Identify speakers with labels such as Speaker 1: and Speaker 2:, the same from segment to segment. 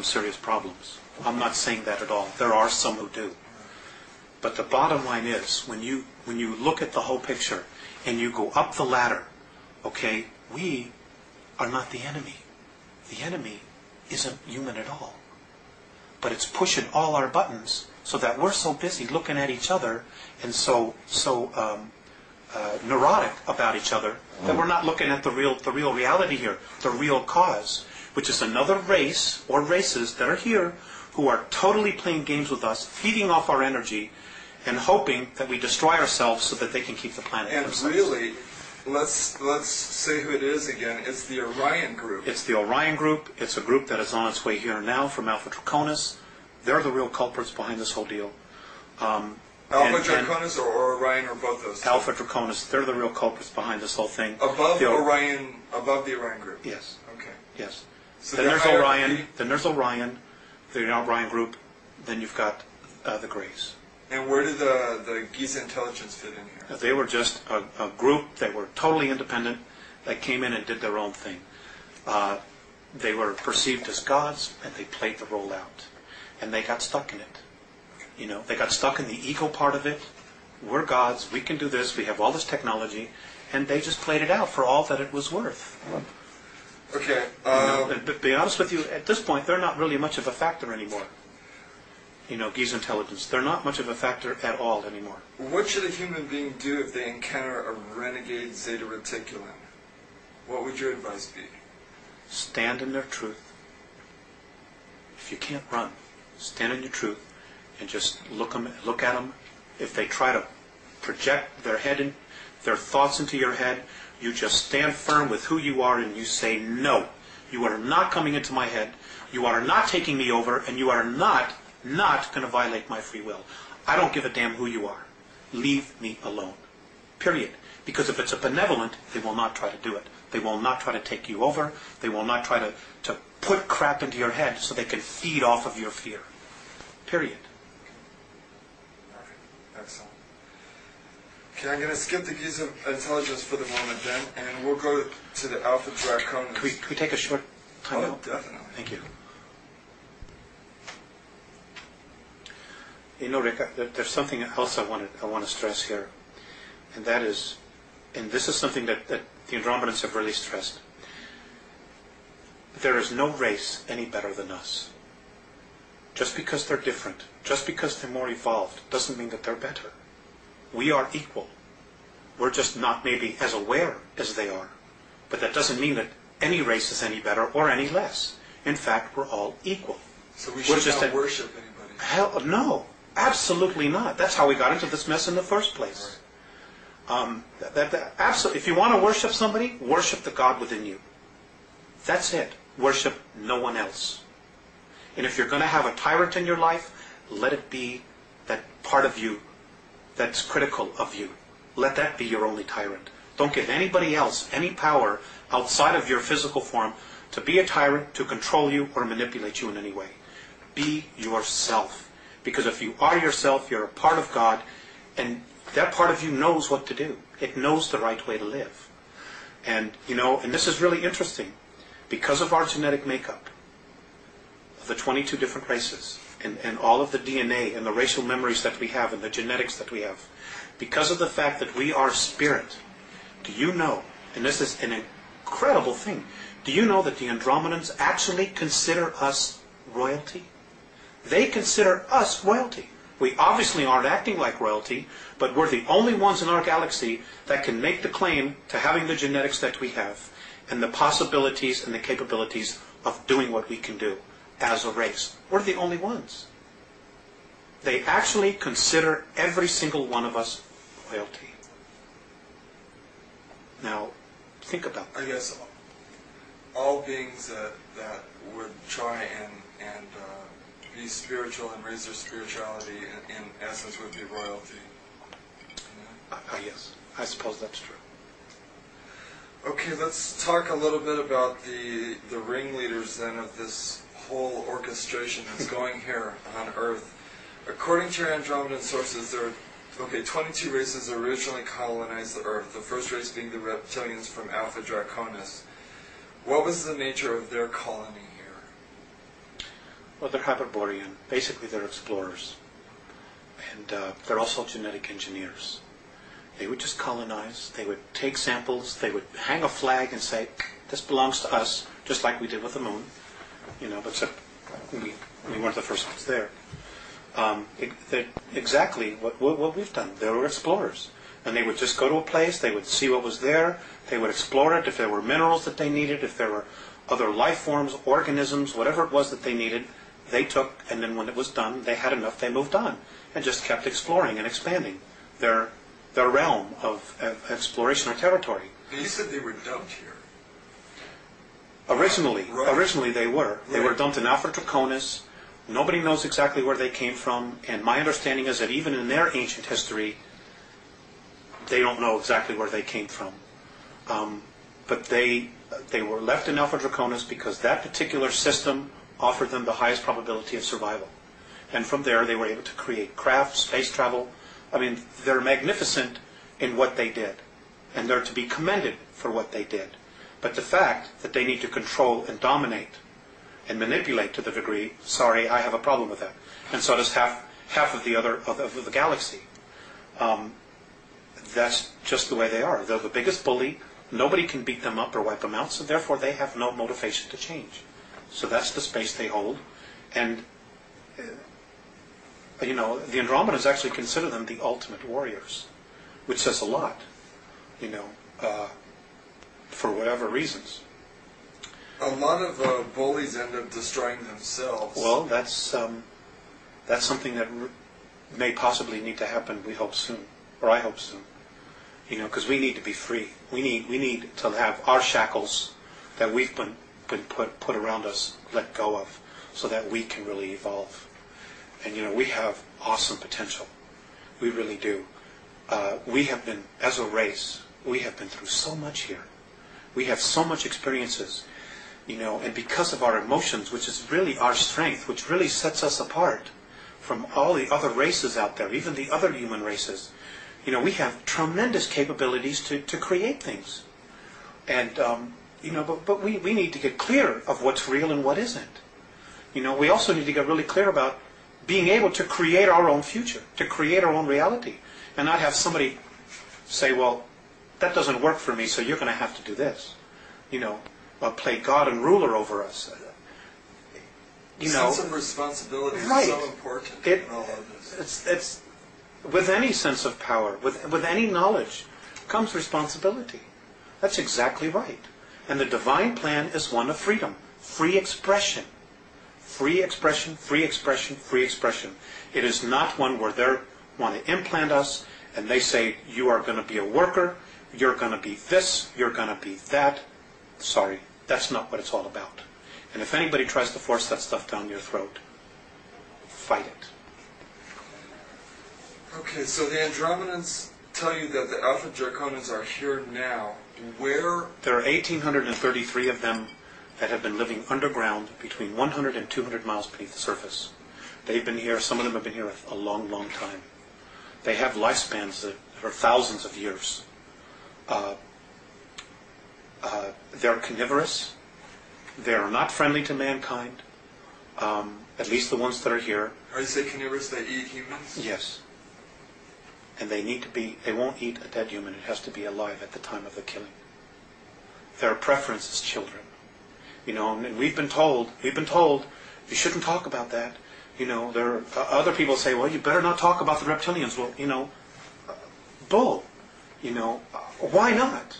Speaker 1: serious problems. I'm not saying that at all. There are some who do. But the bottom line is, when you look at the whole picture and you go up the ladder, okay, we are not the enemy. The enemy isn't human at all. But it's pushing all our buttons so that we're so busy looking at each other and so neurotic about each other that we're not looking at the real reality here, the real cause, which is another race or races that are here who are totally playing games with us, feeding off our energy, and hoping that we destroy ourselves so that they can keep the planet for themselves.
Speaker 2: And really, let's say who it is again. It's the Orion Group.
Speaker 1: It's the Orion Group. It's a group that is on its way here now from Alpha Draconis. They're the real culprits behind this whole deal.
Speaker 2: Alpha Draconis or Orion, or both those two?
Speaker 1: Alpha Draconis. They're the real culprits behind this whole thing.
Speaker 2: Above the Orion Group?
Speaker 1: Yes.
Speaker 2: Okay.
Speaker 1: Yes.
Speaker 2: So
Speaker 1: then there's Orion. Then there's Orion, the Orion Group. Then you've got the Greys.
Speaker 2: And where did the Giza Intelligence fit in here?
Speaker 1: They were just a group. They were totally independent. They came in and did their own thing. They were perceived as gods, and they played the role out. And they got stuck in it. You know, they got stuck in the ego part of it. We're gods. We can do this. We have all this technology. And they just played it out for all that it was worth.
Speaker 2: Okay.
Speaker 1: But to be honest with you, at this point, they're not really much of a factor anymore. You know, Giza Intelligence. They're not much of a factor at all anymore.
Speaker 2: What should a human being do if they encounter a renegade Zeta Reticulan? What would your advice be?
Speaker 1: Stand in their truth. If you can't run, stand in your truth and just look at them. If they try to project their thoughts into your head, you just stand firm with who you are and you say, no, you are not coming into my head. You are not taking me over, and you are not going to violate my free will. I don't give a damn who you are. Leave me alone. Period. Because if it's a benevolent, they will not try to do it. They will not try to take you over. They will not try to put crap into your head so they can feed off of your fear. Period.
Speaker 2: Excellent. Okay, I'm going to skip the Giza Intelligence for the moment then, and we'll go to the Alpha Draconis.
Speaker 1: Can we take a short time out?
Speaker 2: Definitely.
Speaker 1: Thank you. You know, Rick, there's something else I want to stress here, and that is, and this is something that the Andromedans have really stressed. There is no race any better than us. Just because they're different, just because they're more evolved, doesn't mean that they're better. We are equal. We're just not maybe as aware as they are. But that doesn't mean that any race is any better or any less. In fact, we're all equal.
Speaker 2: So we should not worship anybody?
Speaker 1: Hell, no. Absolutely not. That's how we got into this mess in the first place. Absolutely. If you want to worship somebody, worship the God within you. That's it. Worship no one else. And if you're going to have a tyrant in your life, let it be that part of you that's critical of you. Let that be your only tyrant. Don't give anybody else any power outside of your physical form to be a tyrant, to control you, or manipulate you in any way. Be yourself. Because if you are yourself, you're a part of God, and that part of you knows what to do. It knows the right way to live. And, you know, and this is really interesting. Because of our genetic makeup, of the 22 different races, and all of the DNA and the racial memories that we have and the genetics that we have, because of the fact that we are spirit, do you know, and this is an incredible thing, do you know that the Andromedans actually consider us royalty? They consider us royalty. We obviously aren't acting like royalty, but we're the only ones in our galaxy that can make the claim to having the genetics that we have and the possibilities and the capabilities of doing what we can do as a race. We're the only ones. They actually consider every single one of us royalty. Now, think about that.
Speaker 2: I guess all beings that would try and be spiritual and raise their spirituality, in essence, would be royalty.
Speaker 1: Yes, I suppose that's true.
Speaker 2: Okay, let's talk a little bit about the ringleaders then of this whole orchestration that's going here on Earth. According to your Andromedan sources, there are 22 races originally colonized the Earth, the first race being the reptilians from Alpha Draconis. What was the nature of their colony here?
Speaker 1: Well, they're Hyperborean. Basically, they're explorers. And they're also genetic engineers. They would just colonize. They would take samples. They would hang a flag and say, this belongs to us, just like we did with the moon. But except we weren't the first ones there. Exactly what we've done. They were explorers. And they would just go to a place, they would see what was there, they would explore it, if there were minerals that they needed, if there were other life forms, organisms, whatever it was that they needed, they took, and then when it was done, they had enough, they moved on, and just kept exploring and expanding their realm of exploration or territory.
Speaker 2: You said they were dumped here.
Speaker 1: Originally they were. They were
Speaker 2: Right.
Speaker 1: dumped in Alpha Draconis. Nobody knows exactly where they came from, and my understanding is that even in their ancient history, they don't know exactly where they came from. But they were left in Alpha Draconis because that particular system offered them the highest probability of survival. And from there, they were able to create craft, space travel. I mean, they're magnificent in what they did, and they're to be commended for what they did. But the fact that they need to control and dominate and manipulate to the degree, sorry, I have a problem with that. And so does half of the other of the galaxy. That's just the way they are. They're the biggest bully. Nobody can beat them up or wipe them out, so therefore they have no motivation to change. So that's the space they hold. And, the Andromedans actually consider them the ultimate warriors, which says a lot, for whatever reasons.
Speaker 2: A lot of bullies end up destroying themselves.
Speaker 1: Well, that's something that may possibly need to happen, we hope soon, or I hope soon. Because we need to be free. We need to have our shackles that we've been put around us let go of, so that we can really evolve. And we have awesome potential. We really do. We have been, as a race, we have been through so much here. We have so much experiences, and because of our emotions, which is really our strength, which really sets us apart from all the other races out there, even the other human races. We have tremendous capabilities to create things. And, but we need to get clear of what's real and what isn't. We also need to get really clear about being able to create our own future, to create our own reality, and not have somebody say, well, that doesn't work for me, so you're going to have to do this. Play God and ruler over us.
Speaker 2: Sense of responsibility is
Speaker 1: right.
Speaker 2: so important in all of this.
Speaker 1: It's with any sense of power, with any knowledge, comes responsibility. That's exactly right. And the divine plan is one of freedom, free expression. Free expression, free expression, free expression. It is not one where they want to implant us and they say, you are going to be a worker, you're going to be this, you're going to be that. Sorry, that's not what it's all about. And if anybody tries to force that stuff down your throat, fight it.
Speaker 2: Okay, so the Andromedans tell you that the Alpha Draconis are here now. Where?
Speaker 1: There are 1,833 of them that have been living underground between 100 and 200 miles beneath the surface. They've been here, some of them have been here a long, long time. They have lifespans that are thousands of years. They're carnivorous. They're not friendly to mankind, at least the ones that are here.
Speaker 2: Are you saying carnivorous, they eat humans?
Speaker 1: Yes. And they won't eat a dead human. It has to be alive at the time of the killing. Their preference is children. And we've been told, you shouldn't talk about that. There are other people say, well, you better not talk about the reptilians. Well, bull. Why not?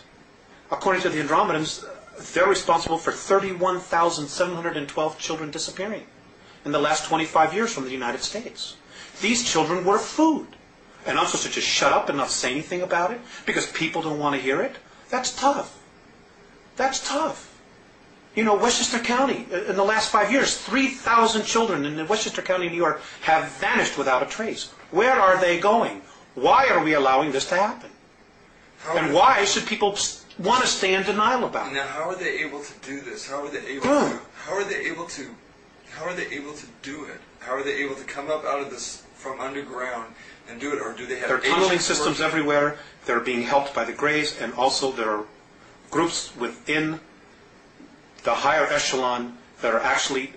Speaker 1: According to the Andromedans, they're responsible for 31,712 children disappearing in the last 25 years from the United States. These children were food. And I'm supposed to just shut up and not say anything about it because people don't want to hear it? That's tough. That's tough. Westchester County, in the last 5 years, 3,000 children in Westchester County, New York, have vanished without a trace. Where are they going? Why are we allowing this to happen? And why should people want to stay in denial about it?
Speaker 2: Now, how are they able to do this? How are they able to do it? How are they able to come up out of this from underground and do it, or do they have?
Speaker 1: There are tunneling systems everywhere. They're being helped by the Greys, and also there are groups within the higher echelon that are actually